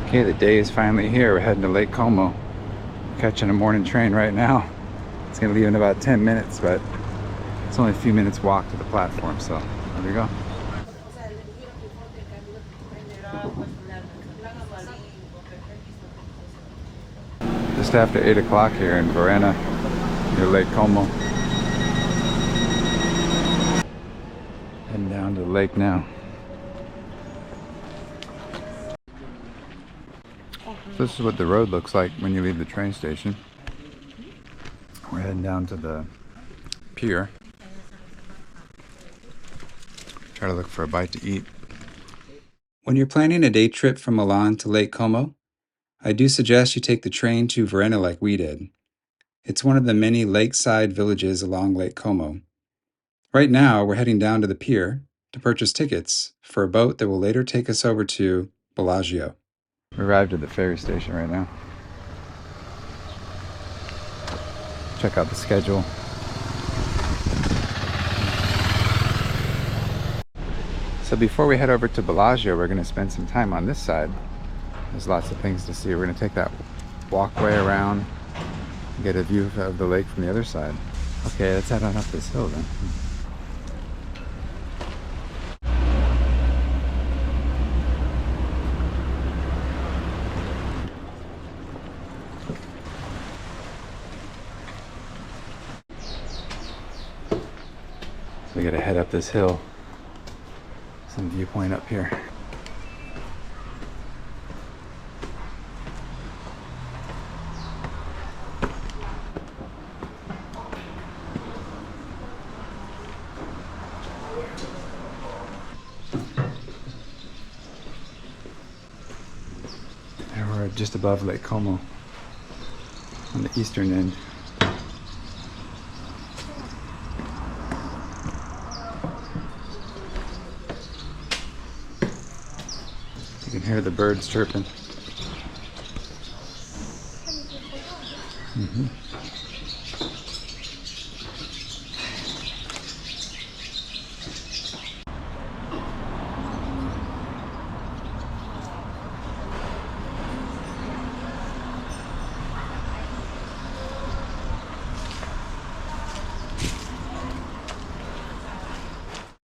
Okay, the day is finally here. We're heading to Lake Como. Catching a morning train right now. It's gonna leave in about 10 minutes, but it's only a few minutes walk to the platform, so there we go. Just after 8 o'clock here in Varenna, near Lake Como. Heading down to the lake now. So this is what the road looks like when you leave the train station. We're heading down to the pier. Try to look for a bite to eat. When you're planning a day trip from Milan to Lake Como, I do suggest you take the train to Varenna like we did. It's one of the many lakeside villages along Lake Como. Right now, we're heading down to the pier to purchase tickets for a boat that will later take us over to Bellagio. We arrived at the ferry station right now. Check out the schedule. So before we head over to Bellagio, we're going to spend some time on this side. There's lots of things to see. We're going to take that walkway around, get a view of the lake from the other side. Okay, let's head on up this hill then. So we got to head up this hill. Some viewpoint up here. And we're just above Lake Como on the eastern end. You can hear the birds chirping.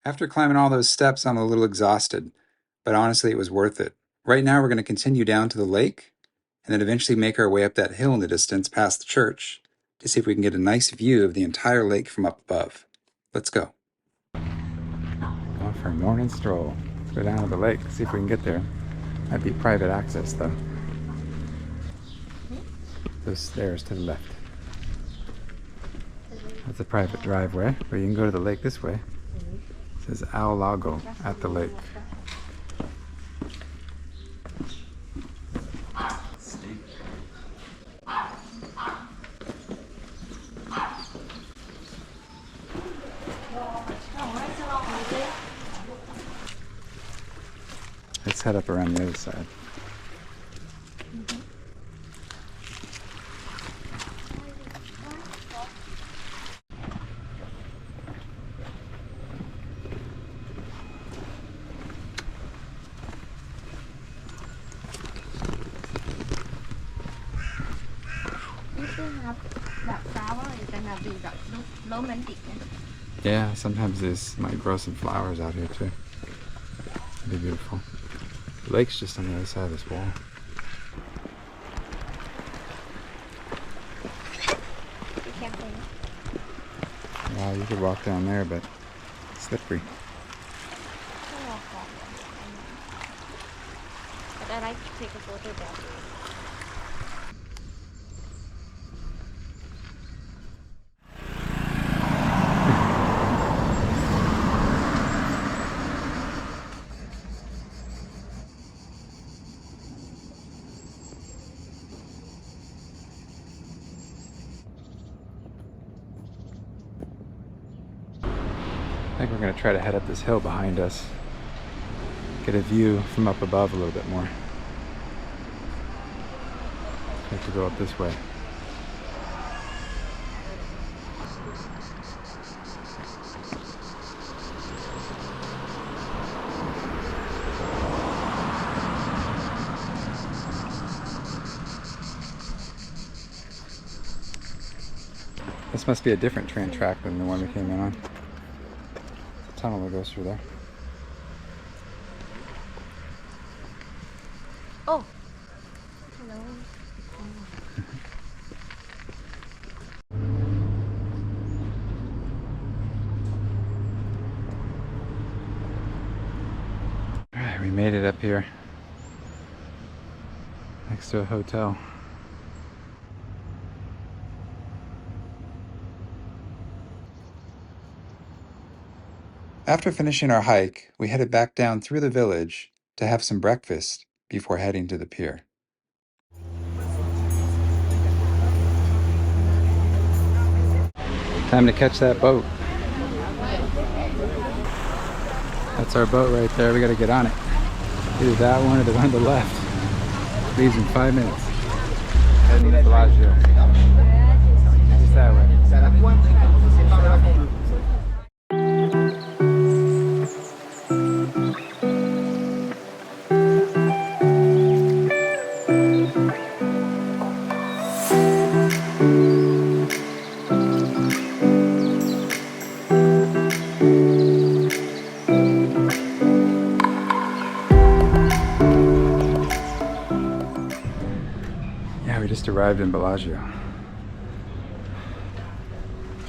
After climbing all those steps, I'm a little exhausted, but honestly, it was worth it. Right now, we're going to continue down to the lake and then eventually make our way up that hill in the distance past the church to see if we can get a nice view of the entire lake from up above. Let's go. Going for a morning stroll. Let's go down to the lake, see if we can get there. Might be private access though. Those stairs to the left. That's a private driveway, but you can go to the lake this way. It says Al Lago at the lake. Let's head up around the other side. Yeah, sometimes this might grow some flowers out here too. It'd be beautiful. The lake's just on the other side of this wall. Be careful. Wow, you could walk down there, but it's slippery. But I like to take a photo there. I think we're going to try to head up this hill behind us. Get a view from up above a little bit more. We have to go up this way. must be a different train track than the one we came in on. The tunnel that goes through there. Oh. Hello. Alright, we made it up here. Next to a hotel. After finishing our hike, we headed back down through the village to have some breakfast before heading to the pier. Time to catch that boat. That's our boat right there. We gotta get on it. Either that one or the one to the left. Leaves in 5 minutes. Heading to Bellagio. Just that way. Yeah, we just arrived in Bellagio.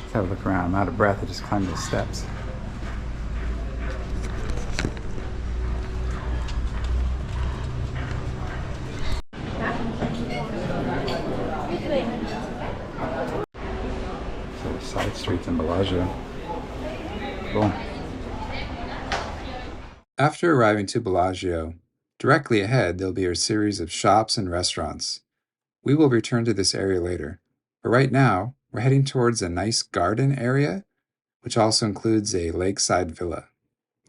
Let's have a look around. I'm out of breath. I just climbed those steps. So the side streets in Bellagio. Cool. After arriving to Bellagio, directly ahead there'll be a series of shops and restaurants. We will return to this area later, but right now we're heading towards a nice garden area, which also includes a lakeside villa.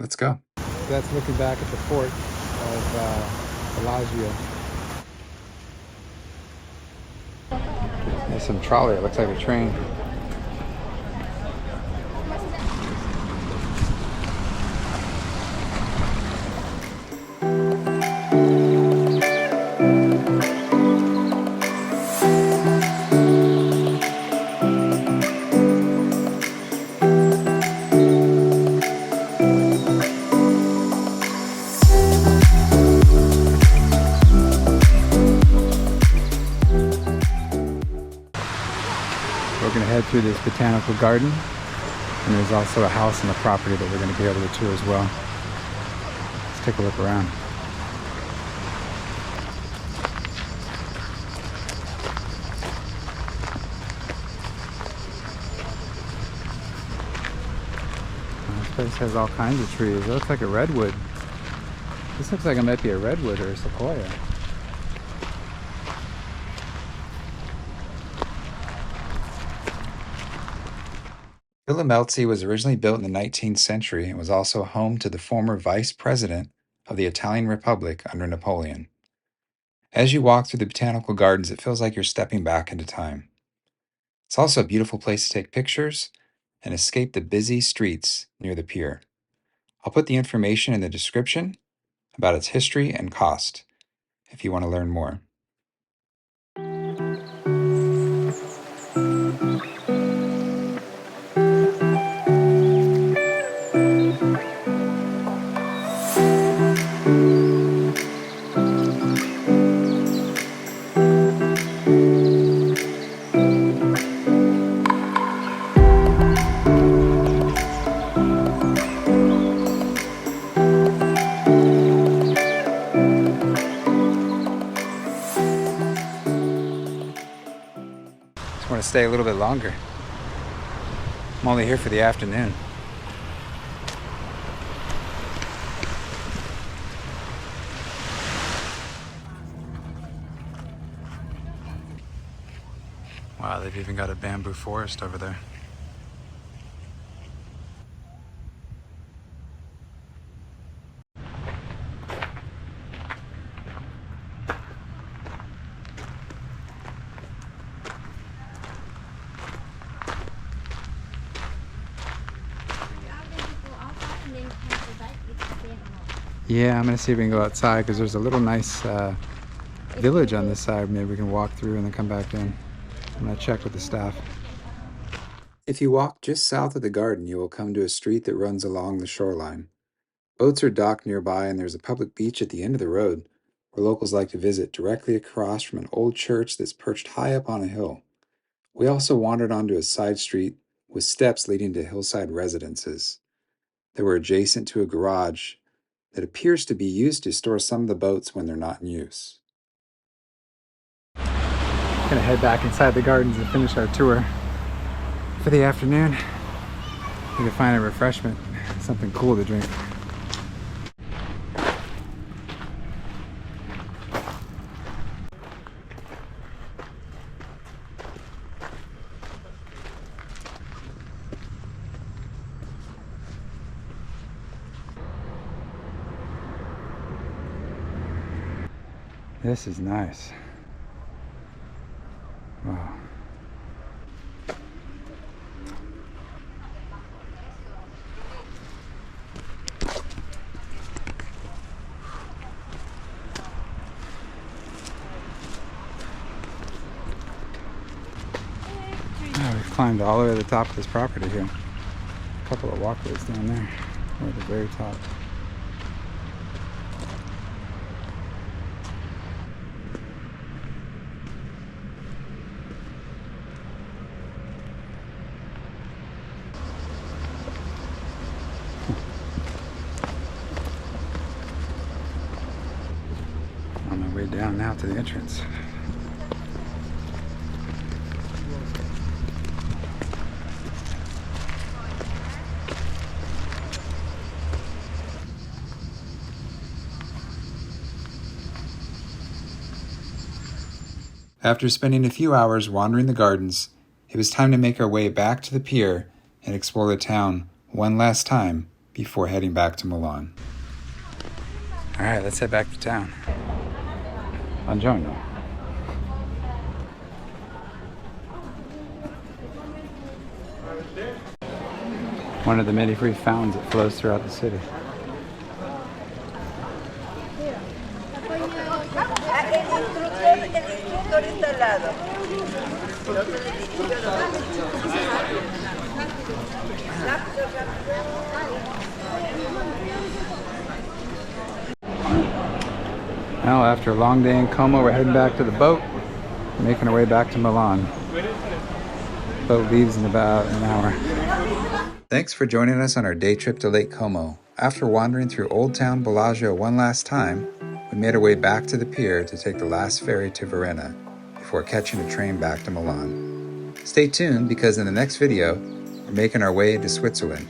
Let's go. So that's looking back at the fort of Bellagio. There's some trolley. It looks like a train. We're going to head through this Botanical Garden, and there's also a house on the property that we're going to be able to tour as well. Let's take a look around. This place has all kinds of trees. It looks like a redwood. This looks like it might be a redwood or a sequoia. Villa Melzi was originally built in the 19th century and was also home to the former vice president of the Italian Republic under Napoleon. As you walk through the Botanical Gardens, it feels like you're stepping back into time. It's also a beautiful place to take pictures and escape the busy streets near the pier. I'll put the information in the description about its history and cost if you want to learn more. Want to stay a little bit longer. I'm only here for the afternoon. Wow, they've even got a bamboo forest over there. Yeah, I'm gonna see if we can go outside because there's a little nice village on this side. Maybe we can walk through and then come back in. I'm gonna check with the staff. If you walk just south of the garden, you will come to a street that runs along the shoreline. Boats are docked nearby, and there's a public beach at the end of the road, where locals like to visit, directly across from an old church that's perched high up on a hill. We also wandered onto a side street with steps leading to hillside residences that were adjacent to a garage that appears to be used to store some of the boats when they're not in use. Gonna head back inside the gardens and finish our tour for the afternoon. Need to find a refreshment, something cool to drink. This is nice. Wow. Oh, we've climbed all the way to the top of this property here. A couple of walkways down there. We're at the very top. On my way down now to the entrance. After spending a few hours wandering the gardens, it was time to make our way back to the pier and explore the town one last time before heading back to Milan. All right, let's head back to town. Buongiorno. One of the many free fountains that flows throughout the city. Well, after a long day in Como, we're heading back to the boat, making our way back to Milan. Boat leaves in about an hour. Thanks for joining us on our day trip to Lake Como. After wandering through Old Town Bellagio one last time, we made our way back to the pier to take the last ferry to Varenna before catching a train back to Milan. Stay tuned because in the next video, we're making our way to Switzerland.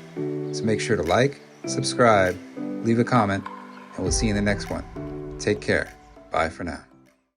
So make sure to like, subscribe, leave a comment, and we'll see you in the next one. Take care. Bye for now.